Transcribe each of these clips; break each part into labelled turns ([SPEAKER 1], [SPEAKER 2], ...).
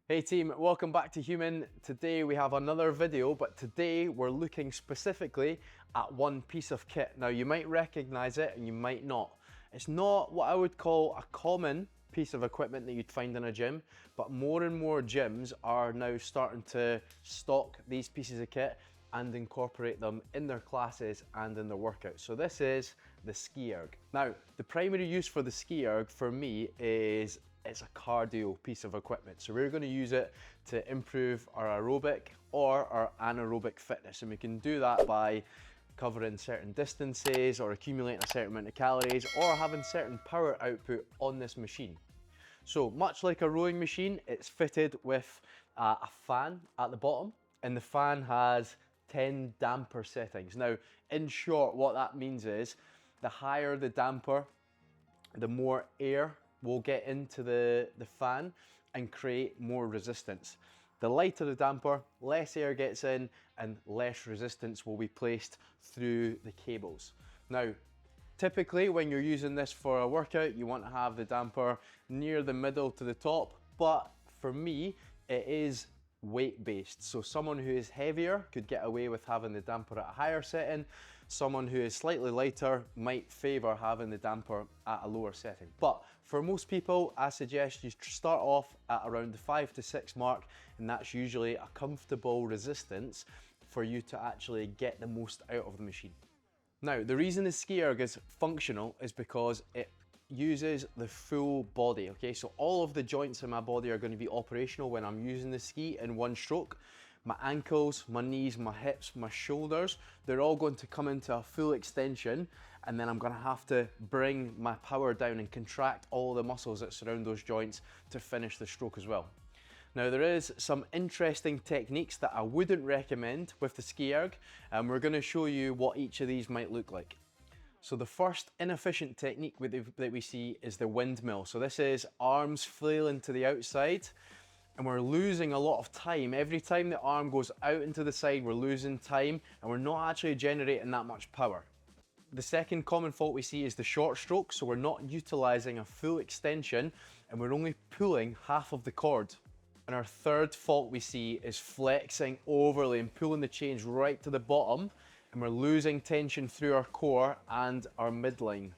[SPEAKER 1] Hey team, welcome back to HUMN. Today we have another video, but today we're looking specifically at one piece of kit. Now you might recognize it and you might not. It's not what I would call a common piece of equipment that you'd find in a gym, but more and more gyms are now starting to stock these pieces of kit and incorporate them in their classes and in their workouts. So this is the Ski Erg. Now, the primary use for the Ski Erg for me is it's a cardio piece of equipment. So we're gonna use it to improve our aerobic or our anaerobic fitness. And we can do that by covering certain distances or accumulating a certain amount of calories or having certain power output on this machine. So much like a rowing machine, it's fitted with a fan at the bottom, and the fan has 10 damper settings. Now, in short, what that means is the higher the damper, the more air will get into the fan and create more resistance. The lighter the damper, less air gets in and less resistance will be placed through the cables. Now, typically when you're using this for a workout, you want to have the damper near the middle to the top, but for me, it is weight-based. So someone who is heavier could get away with having the damper at a higher setting. Someone who is slightly lighter might favor having the damper at a lower setting. But for most people, I suggest you start off at around the 5 to 6 mark, and that's usually a comfortable resistance for you to actually get the most out of the machine. Now, the reason the Ski Erg is functional is because it uses the full body, okay? So all of the joints in my body are going to be operational when I'm using the ski in one stroke. My ankles, my knees, my hips, my shoulders, they're all going to come into a full extension, and then I'm going to have to bring my power down and contract all the muscles that surround those joints to finish the stroke as well. Now, there is some interesting techniques that I wouldn't recommend with the Ski Erg, and we're going to show you what each of these might look like. So the first inefficient technique that we see is the windmill. So this is arms flailing to the outside, and we're losing a lot of time. Every time the arm goes out into the side, we're losing time, and we're not actually generating that much power. The second common fault we see is the short stroke. So we're not utilizing a full extension, and we're only pulling half of the cord. And our third fault we see is flexing overly and pulling the chains right to the bottom, and we're losing tension through our core and our midline.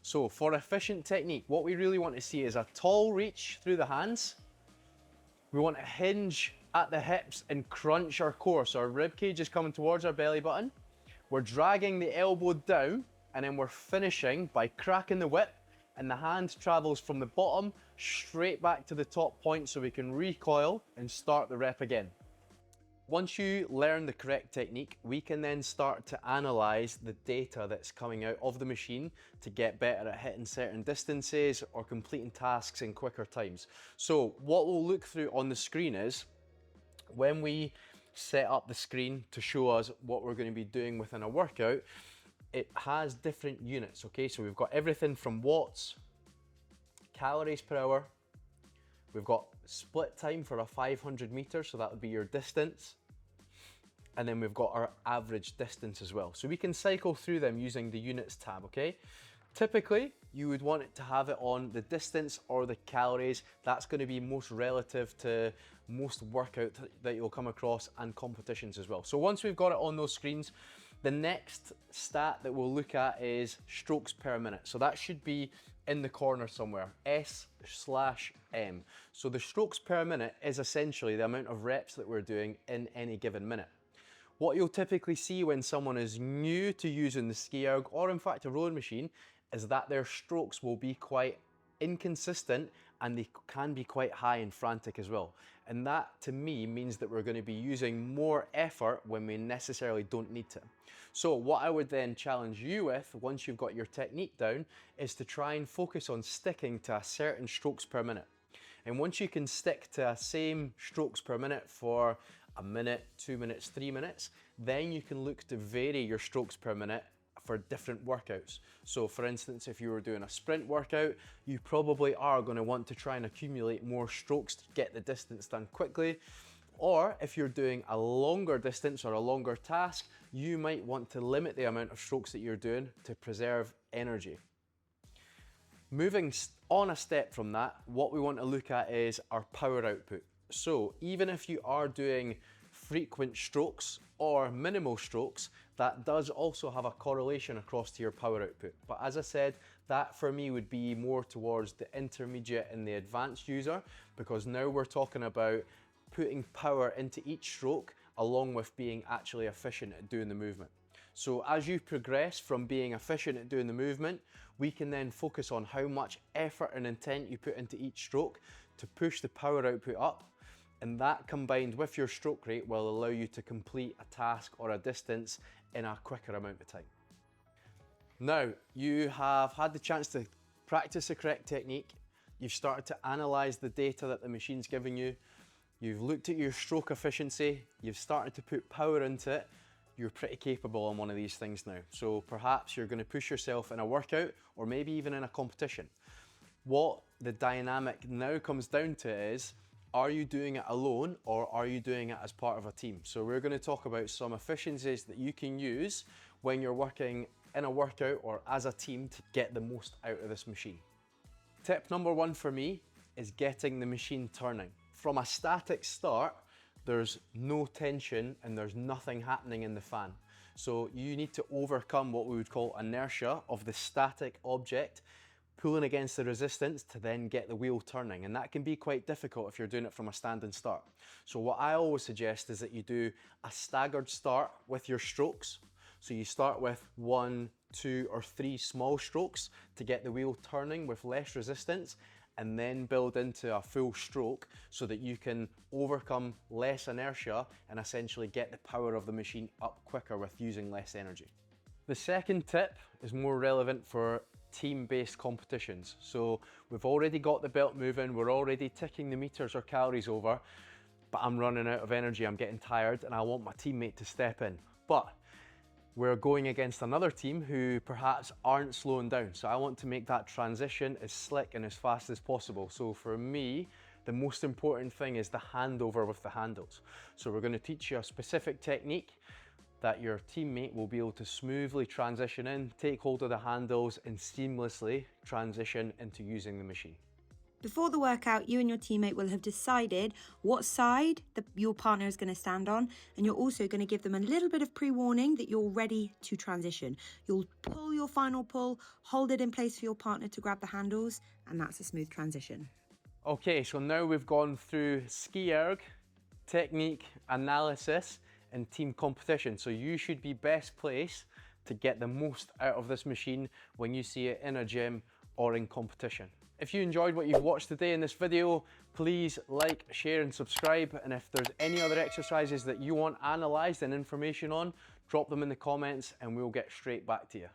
[SPEAKER 1] So for efficient technique, what we really want to see is a tall reach through the hands. We want to hinge at the hips and crunch our core. So our rib cage is coming towards our belly button. We're dragging the elbow down, and then we're finishing by cracking the whip, and the hand travels from the bottom straight back to the top point so we can recoil and start the rep again. Once you learn the correct technique, we can then start to analyze the data that's coming out of the machine to get better at hitting certain distances or completing tasks in quicker times. So what we'll look through on the screen is when we set up the screen to show us what we're going to be doing within a workout, it has different units, okay? So we've got everything from watts, calories per hour, we've got split time for a 500 meters, so that would be your distance. And then we've got our average distance as well. So we can cycle through them using the units tab, okay? Typically, you would want it to have it on the distance or the calories. That's going to be most relative to most workout that you'll come across and competitions as well. So once we've got it on those screens, the next stat that we'll look at is strokes per minute. So that should be in the corner somewhere, S/M. So the strokes per minute is essentially the amount of reps that we're doing in any given minute. What you'll typically see when someone is new to using the Ski Erg, or in fact a rowing machine, is that their strokes will be quite inconsistent and they can be quite high and frantic as well. And that to me means that we're going to be using more effort when we necessarily don't need to. So what I would then challenge you with, once you've got your technique down, is to try and focus on sticking to a certain strokes per minute. And once you can stick to a same strokes per minute for a minute, 2 minutes, 3 minutes, then you can look to vary your strokes per minute for different workouts. So for instance, if you were doing a sprint workout, you probably are going to want to try and accumulate more strokes to get the distance done quickly. Or if you're doing a longer distance or a longer task, you might want to limit the amount of strokes that you're doing to preserve energy. Moving on a step from that, what we want to look at is our power output. So even if you are doing frequent strokes or minimal strokes, that does also have a correlation across to your power output. But as I said, that for me would be more towards the intermediate and the advanced user, because now we're talking about putting power into each stroke along with being actually efficient at doing the movement. So as you progress from being efficient at doing the movement, we can then focus on how much effort and intent you put into each stroke to push the power output up. And that combined with your stroke rate will allow you to complete a task or a distance in a quicker amount of time. Now, you have had the chance to practice the correct technique. You've started to analyze the data that the machine's giving you. You've looked at your stroke efficiency. You've started to put power into it. You're pretty capable on one of these things now. So perhaps you're going to push yourself in a workout or maybe even in a competition. What the dynamic now comes down to is, are you doing it alone or are you doing it as part of a team? So we're going to talk about some efficiencies that you can use when you're working in a workout or as a team to get the most out of this machine. Tip number one for me is getting the machine turning. From a static start, there's no tension and there's nothing happening in the fan. So you need to overcome what we would call inertia of the static object pulling against the resistance to then get the wheel turning, and that can be quite difficult if you're doing it from a standing start. So what I always suggest is that you do a staggered start with your strokes. So you start with 1, 2 or 3 small strokes to get the wheel turning with less resistance, and then build into a full stroke so that you can overcome less inertia and essentially get the power of the machine up quicker with using less energy. The second tip is more relevant for team-based competitions. So we've already got the belt moving, we're already ticking the meters or calories over, but I'm running out of energy, I'm getting tired, and I want my teammate to step in. But we're going against another team who perhaps aren't slowing down. So I want to make that transition as slick and as fast as possible. So for me, the most important thing is the handover with the handles. So we're going to teach you a specific technique that your teammate will be able to smoothly transition in, take hold of the handles and seamlessly transition into using the machine.
[SPEAKER 2] Before the workout, you and your teammate will have decided what side your partner is going to stand on, and you're also going to give them a little bit of pre-warning that you're ready to transition. You'll pull your final pull, hold it in place for your partner to grab the handles, and that's a smooth transition.
[SPEAKER 1] Okay, so now we've gone through SkiErg, technique, analysis, and team competition. So you should be best placed to get the most out of this machine when you see it in a gym or in competition. If you enjoyed what you've watched today in this video, please like, share and subscribe. And if there's any other exercises that you want analysed and information on, drop them in the comments and we'll get straight back to you.